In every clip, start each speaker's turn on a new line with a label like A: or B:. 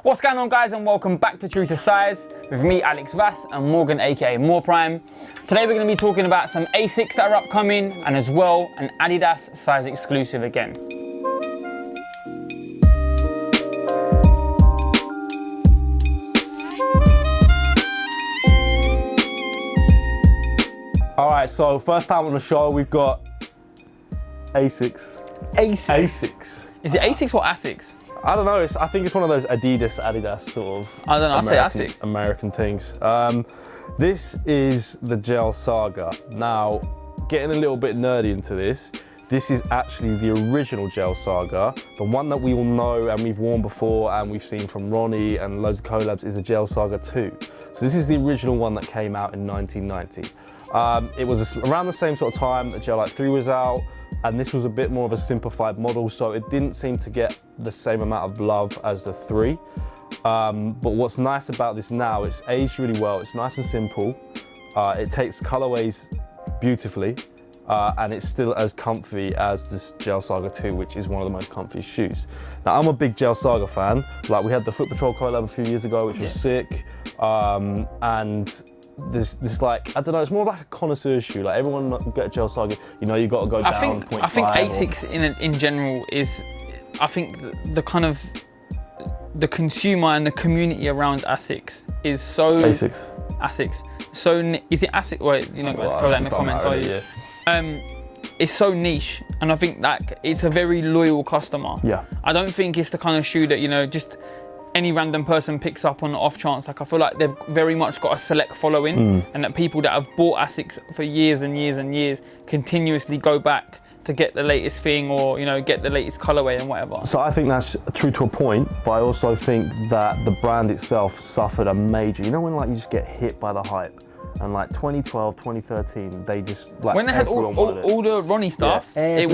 A: What's going on, guys, and welcome back to True to Size with me, Alex Vass, and Morgan, aka More Prime. Today we're going to be talking about some ASICs that are upcoming, and as well an Adidas size exclusive again.
B: All right, so first time on the show, we've got ASICS. ASICS.
A: Is it ASICS or ASICS?
B: I don't know. I think it's one of those Adidas sort of.
A: I don't know. I say ASICS.
B: American things. This is the Gel-Saga. Now, getting a little bit nerdy into this. This is actually the original Gel-Saga. The one that we all know and we've worn before and we've seen from Ronnie and loads of collabs is the Gel-Saga 2. So this is the original one that came out in 1990. It was around the same sort of time that Gel-Lite 3 was out, and this was a bit more of a simplified model, so it didn't seem to get the same amount of love as the 3. But what's nice about this now, it's aged really well, it's nice and simple, it takes colorways beautifully, and it's still as comfy as this Gel-Saga 2, which is one of the most comfy shoes. Now, I'm a big Gel-Saga fan. Like, we had the Foot Patrol collab a few years ago, which was sick, and this like, I don't know, it's more like a connoisseur shoe. Like, everyone get a Gel-Saga, you know, you got to go down 0.5.
A: I think ASICS in general is, I think the kind of the consumer and the community around ASICS is so ASICS. So is it ASICS? Well, you know, let's throw that in the comments. It's so niche, and I think that it's a very loyal customer.
B: Yeah.
A: I don't think it's the kind of shoe that, you know, just any random person picks up on the off chance. Like, I feel like they've very much got a select following, and that people that have bought ASICS for years and years and years continuously go back to get the latest thing, or, you know, get the latest colorway and whatever.
B: So I think that's true to a point, but I also think that the brand itself suffered a major, you know, when like you just get hit by the hype, and like 2012, 2013, they just like,
A: when they had all the Ronnie stuff, it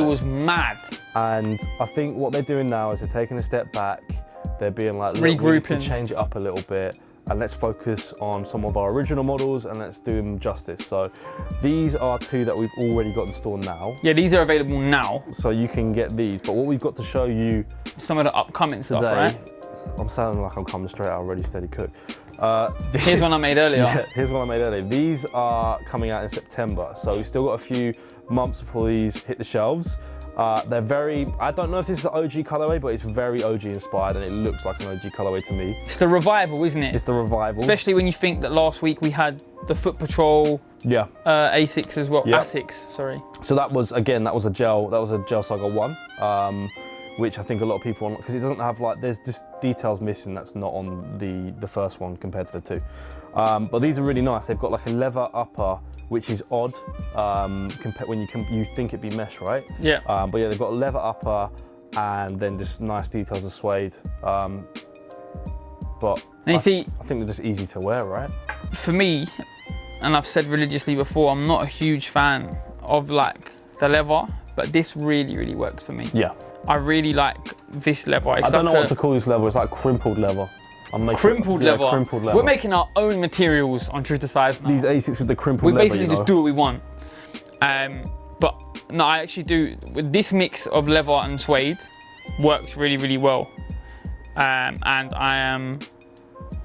A: was mad.
B: And I think what they're doing now is they're taking a step back. They're being like,
A: regrouping,
B: to change it up a little bit, and let's focus on some of our original models and let's do them justice. So these are two that we've already got in store now.
A: Yeah, these are available now.
B: So you can get these, but what we've got to show you
A: some of the upcoming
B: today,
A: stuff, right?
B: I'm sounding like I'm coming straight out of Ready Steady Cook.
A: Here's one I made earlier.
B: Yeah, here's one I made earlier. These are coming out in September, so we've still got a few months before these hit the shelves. They're very, I don't know if this is the OG colorway, but it's very OG inspired and it looks like an OG colorway to me.
A: It's the revival, isn't it?
B: It's the revival.
A: Especially when you think that last week we had the Foot Patrol, ASICS as well, ASICS, sorry. So
B: that was a Gel-Saga 1, which I think a lot of people, because it doesn't have like, there's just details missing that's not on the first one compared to the 2. But these are really nice. They've got like a leather upper, which is odd when you think it'd be mesh, right?
A: Yeah.
B: But yeah, they've got a leather upper and then just nice details of suede. But I think they're just easy to wear, right?
A: For me, and I've said religiously before, I'm not a huge fan of like the leather, but this really, really works for me.
B: Yeah.
A: I really like this leather. I
B: don't know what to call this leather. It's like crimpled leather.
A: Crimpled leather.
B: Crimpled leather.
A: We're making our own materials on True to Size now.
B: These ASICS with the crimpled leather,
A: we basically just do what we want. But no, I actually do. With this mix of leather and suede, works really, really well. And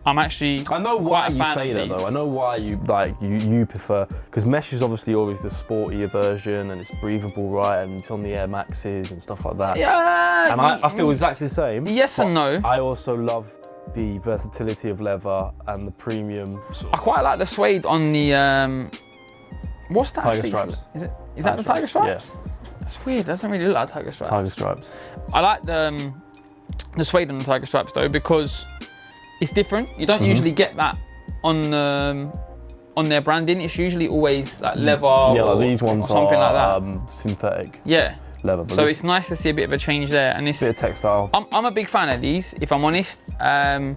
A: I'm actually
B: I know why you say that though. I know why you prefer, because mesh is obviously always the sportier version and it's breathable, right? And it's on the Air Maxes and stuff like that.
A: Yeah.
B: And I feel exactly the same.
A: Yes and no.
B: I also love the versatility of leather and the premium.
A: I quite like the suede on the what's that?
B: Tiger stripes.
A: Is that the tiger stripes? Yeah. That's weird. That doesn't really look like tiger stripes.
B: Tiger stripes.
A: I like the suede on the tiger stripes though, because it's different. You don't usually get that on their branding. It's usually always like leather
B: like these ones
A: or something like that.
B: Synthetic.
A: Yeah.
B: Leather.
A: So it's nice to see a bit of a change there, and this
B: bit of textile.
A: I'm a big fan of these, if I'm honest. The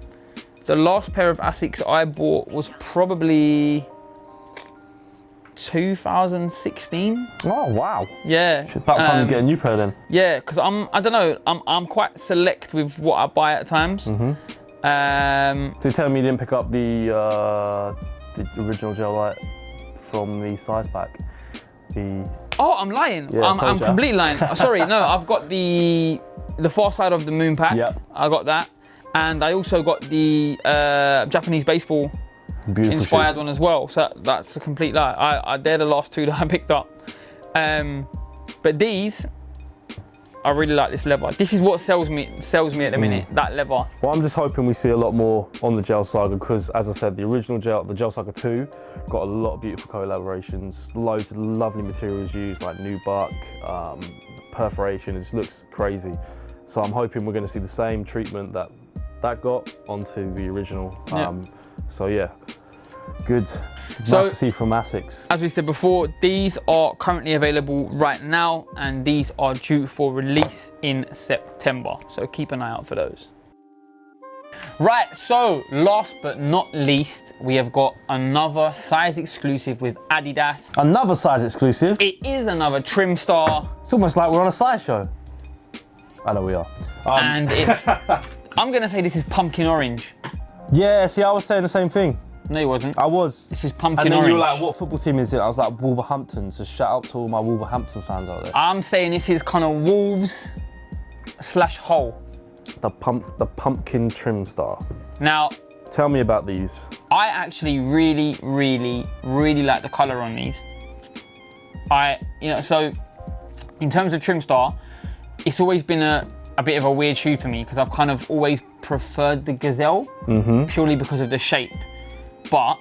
A: last pair of ASICS I bought was probably 2016.
B: Oh wow.
A: Yeah.
B: It's about time to get a new pair then.
A: Yeah, because I don't know, I'm quite select with what I buy at times.
B: So you're telling me you didn't pick up the original Gel-Lite from the size pack?
A: Oh, I'm lying.
B: Yeah,
A: I'm completely lying. Sorry, no, I've got the far side of the moon pack.
B: Yep.
A: I got that. And I also got the Japanese baseball inspired one as well. So that's a complete lie. They're the last two that I picked up. But these, I really like this leather. This is what sells me at the minute, that leather.
B: Well, I'm just hoping we see a lot more on the Gel-Saga because, as I said, the original the Gel-Saga 2, got a lot of beautiful collaborations, loads of lovely materials used, like nubuck, perforation. It just looks crazy. So I'm hoping we're going to see the same treatment that got onto the original. So yeah, good.
A: So,
B: nice to see from ASICS.
A: As we said before, these are currently available right now, and these are due for release in September. So keep an eye out for those. Right, so last but not least, we have got another size exclusive with Adidas.
B: Another size exclusive?
A: It is another Trimm Star.
B: It's almost like we're on a size show. I know we are.
A: And it's, I'm gonna say this is pumpkin orange.
B: Yeah, see, I was saying the same thing.
A: No, you wasn't.
B: I was.
A: This is pumpkin
B: orange. And then
A: orange.
B: you were like, what football team is it? I was like, Wolverhampton. So shout out to all my Wolverhampton fans out there.
A: I'm saying this is kind of Wolves / Hull.
B: The pumpkin Trimm Star.
A: Now,
B: tell me about these.
A: I actually really like the color on these. So in terms of Trimm Star, it's always been a bit of a weird shoe for me because I've kind of always preferred the Gazelle purely because of the shape. But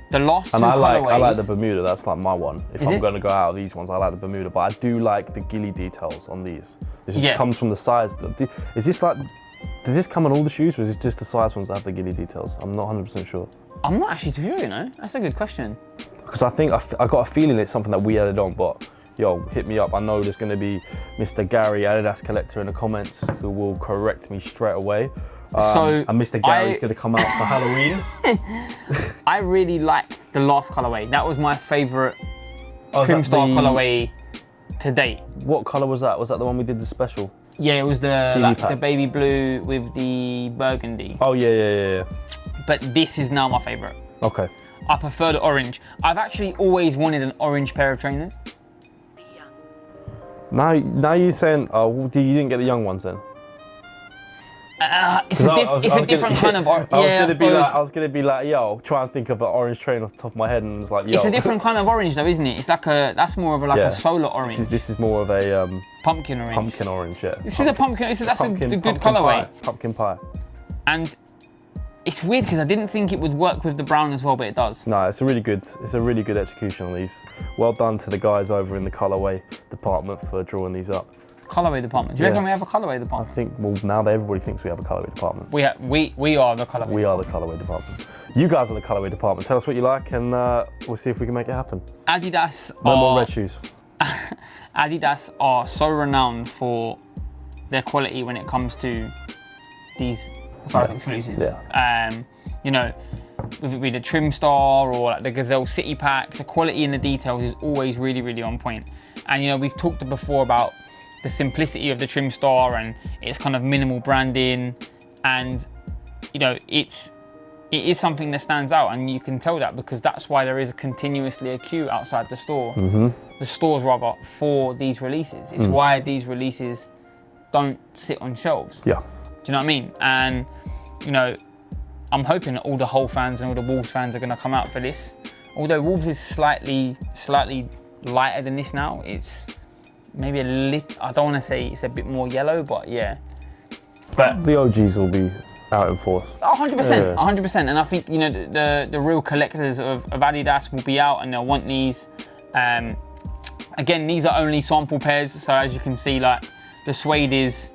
A: the last two colorways,
B: I like the Bermuda. That's like my one. If I'm going to go out of these ones, I like the Bermuda. But I do like the gilly details on these. This just comes from the size. Is this like? Does this come on all the shoes, or is it just the size ones that have the gilly details? I'm not 100% sure.
A: I'm not actually too sure. You know, that's a good question.
B: Because I think I got a feeling it's something that we added on, but. Yo, hit me up. I know there's going to be Mr. Gary, Adidas collector, in the comments who will correct me straight away. And Mr. Gary's going to come out for Halloween.
A: I really liked the last colorway. That was my favorite Trimm Star colorway to date.
B: What color was that? Was that the one we did the special?
A: Yeah, it was the baby blue with the burgundy.
B: Oh yeah.
A: But this is now my favorite.
B: Okay.
A: I prefer the orange. I've actually always wanted an orange pair of trainers.
B: Now you're saying, oh, you didn't get the young ones then?
A: It's a different kind of orange.
B: I was gonna be like, yo, try and think of an orange train off the top of my head, and it's like, yo.
A: It's a different kind of orange though, isn't it? It's like that's more of a solar orange.
B: This is more of a
A: pumpkin orange.
B: Pumpkin orange, yeah.
A: This is a pumpkin. That's a good colorway.
B: Pumpkin pie.
A: And it's weird because I didn't think it would work with the brown as well, but it does.
B: No, it's a really good execution on these. Well done to the guys over in the colourway department for drawing these up.
A: Colourway department. Do you reckon we have a colourway department?
B: I think, well, now that everybody thinks we have a colourway department.
A: We are the colourway.
B: We are the colourway department. You guys are the colourway department. Tell us what you like, and we'll see if we can make it happen.
A: Adidas.
B: No more red shoes.
A: Adidas are so renowned for their quality when it comes to these size exclusives.
B: Yeah.
A: You know, whether it be the Trimm Star or like the Gazelle City Pack, the quality in the details is always really on point. And you know, we've talked before about the simplicity of the Trimm Star and its kind of minimal branding, and you know, it is something that stands out, and you can tell that because that's why there is continuously a queue outside the store. The stores rather, for these releases. It's why these releases don't sit on shelves.
B: Yeah.
A: Do you know what I mean? And you know, I'm hoping that all the Hull fans and all the Wolves fans are going to come out for this. Although Wolves is slightly lighter than this now. It's maybe a little, I don't want to say it's a bit more yellow, but yeah. But
B: the OGs will be out in force.
A: 100%, 100%. And I think, you know, the real collectors of Adidas will be out and they'll want these. Again, these are only sample pairs. So as you can see, like the suede is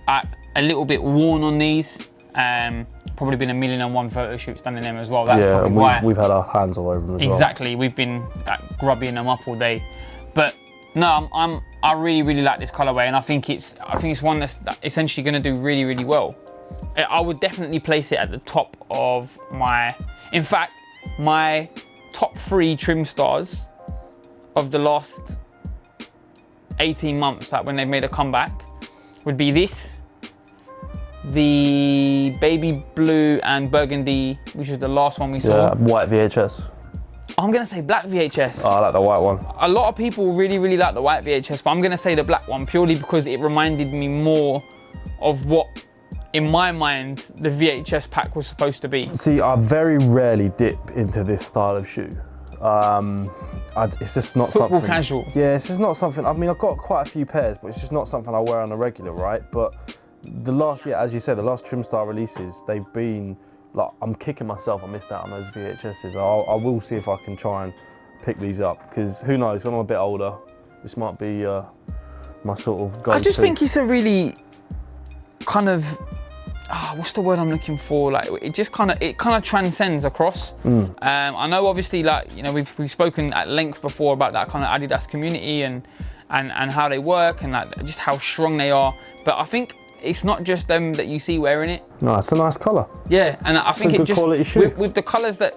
A: a little bit worn on these. Probably been 1,000,001 photo shoots done in them as well. That's probably why.
B: We've had our hands all over them as well.
A: Exactly, we've been grubbing them up all day. But no, I really like this colorway, and I think it's one that's essentially going to do really well. I would definitely place it at the top of in fact, my top 3 Trimm Stars of the last 18 months, like when they've made a comeback, would be this, the baby blue and burgundy, which is the last one we saw.
B: Yeah, white VHS.
A: I'm gonna say black VHS.
B: Oh, I like the white one.
A: A lot of people really like the white VHS, but I'm gonna say the black one purely because it reminded me more of what in my mind, the VHS pack was supposed to be.
B: See, I very rarely dip into this style of shoe. It's just not
A: Football
B: something.
A: casual.
B: Yeah, it's just not something. I mean, I've got quite a few pairs, but it's just not something I wear on a regular, right? But the last year, as you said, the last Trimm Star releases, they've been like, I'm kicking myself. I missed out on those VHSs. I will see if I can try and pick these up, because who knows, when I'm a bit older, this might be my sort of go-to.
A: I just think it's a really kind of, what's the word I'm looking for? Like, it kind of transcends across. I know, obviously, like, you know, we've spoken at length before about that kind of Adidas community and how they work and like just how strong they are. But I think it's not just them that you see wearing it.
B: No, it's a nice colour.
A: Yeah, and I think
B: it just
A: with the colours that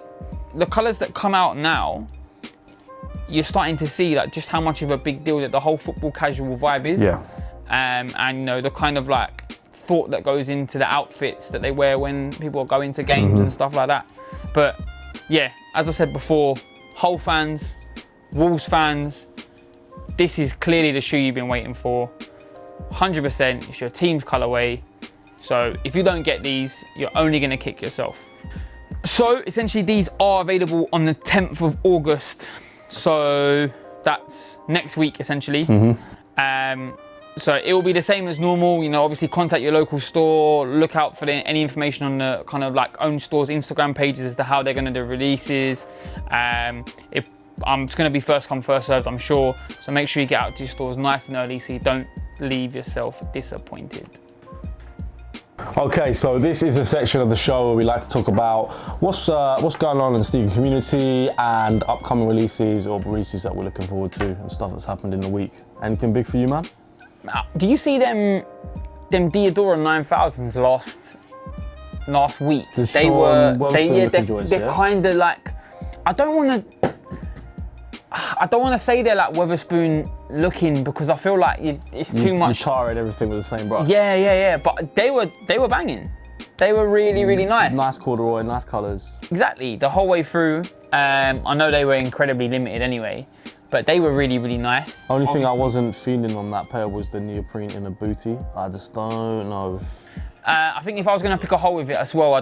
A: come out now, you're starting to see like just how much of a big deal that the whole football casual vibe is.
B: Yeah.
A: And you know, the kind of like thought that goes into the outfits that they wear when people are going to games and stuff like that. But yeah, as I said before, Hull fans, Wolves fans, this is clearly the shoe you've been waiting for. 100%, it's your team's colourway. So if you don't get these, you're only gonna kick yourself. So essentially these are available on the 10th of August. So that's next week essentially. So it will be the same as normal, you know, obviously contact your local store, look out for any information on the kind of like own store's Instagram pages as to how they're gonna do releases. It's gonna be first come, first served, I'm sure. So make sure you get out to your stores nice and early so you don't leave yourself disappointed.
B: Okay, so this is a section of the show where we like to talk about what's going on in the sneaker community and upcoming releases or releases that we're looking forward to and stuff that's happened in the week. Anything big for you, man?
A: Do you see them Diadora 9000s last week? They're kind of like, I don't want to say they're like Weatherspoon looking, because I feel like it's too much.
B: You're tarring everything with the same brush.
A: Yeah. But they were banging. They were really nice.
B: Nice corduroy, nice colours.
A: Exactly, the whole way through. I know they were incredibly limited anyway, but they were really nice.
B: Only thing I wasn't feeling on that pair was the neoprene in a booty. I just don't know.
A: I think if I was going to pick a hole with it as well,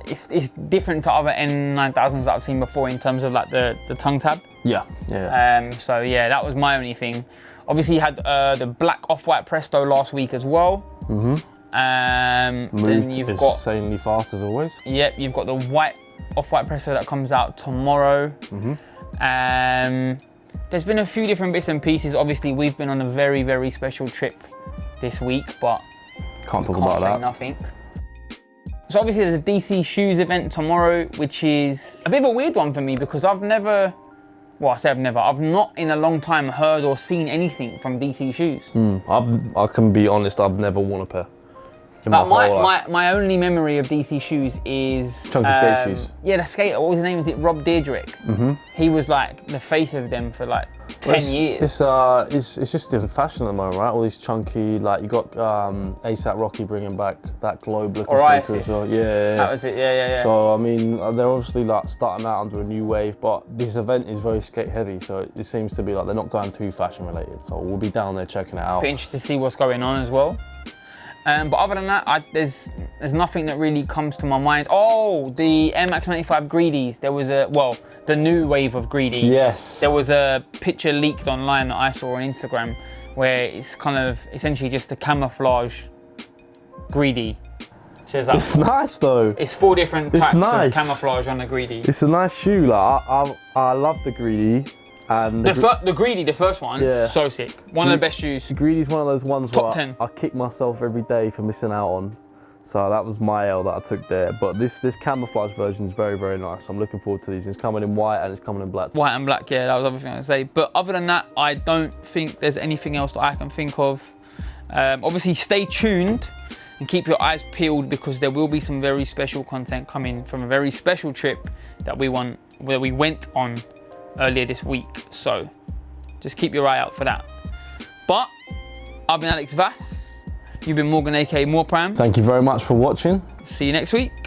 A: it's different to other N9000s that I've seen before in terms of like the tongue tab.
B: Yeah.
A: So yeah, that was my only thing. Obviously you had the black off-white Presto last week as well.
B: Moved
A: then you've got
B: insanely fast as always.
A: Yep, you've got the white off-white Presto that comes out tomorrow. There's been a few different bits and pieces. Obviously we've been on a very special trip this week, but
B: can't talk about that.
A: Nothing. So obviously there's a DC Shoes event tomorrow, which is a bit of a weird one for me because I've not in a long time heard or seen anything from DC Shoes.
B: I can be honest, I've never worn a pair.
A: My only memory of DC Shoes is
B: Chunky skate shoes.
A: Yeah, the skater. What was his name? Is it Rob Deirdrick? He was like the face of them for like 10 years.
B: It's just the fashion at the moment, right? All these chunky, like you got ASAP Rocky bringing back that globe looking sneaker as well. Yeah.
A: That was it. Yeah.
B: So I mean, they're obviously like starting out under a new wave, but this event is very skate heavy, so it seems to be like they're not going too fashion related. So we'll be down there checking it out.
A: Be interested to see what's going on as well. But other than that, there's nothing that really comes to my mind. Oh, the Air Max 95 Greedies. There was the new wave of Greedy.
B: Yes.
A: There was a picture leaked online that I saw on Instagram where it's kind of essentially just a camouflage Greedy. So it's, like,
B: it's nice though.
A: It's 4 different types of camouflage on the Greedy.
B: It's a nice shoe. Like I love the Greedy. And
A: the Greedy, the first one, so sick. One of the best shoes.
B: The Greedy's one of those ones
A: Top
B: where
A: 10.
B: I kick myself every day for missing out on. So that was my L that I took there. But this camouflage version is very nice. I'm looking forward to these. It's coming in white and it's coming in black.
A: White and black, yeah, that was everything I was going to say. But other than that, I don't think there's anything else that I can think of. Obviously, stay tuned and keep your eyes peeled because there will be some very special content coming from a very special trip that we went on earlier this week, so just keep your eye out for that. But I've been Alex Vass, you've been Morgan aka Morpram.
B: Thank you very much for watching.
A: See you next week.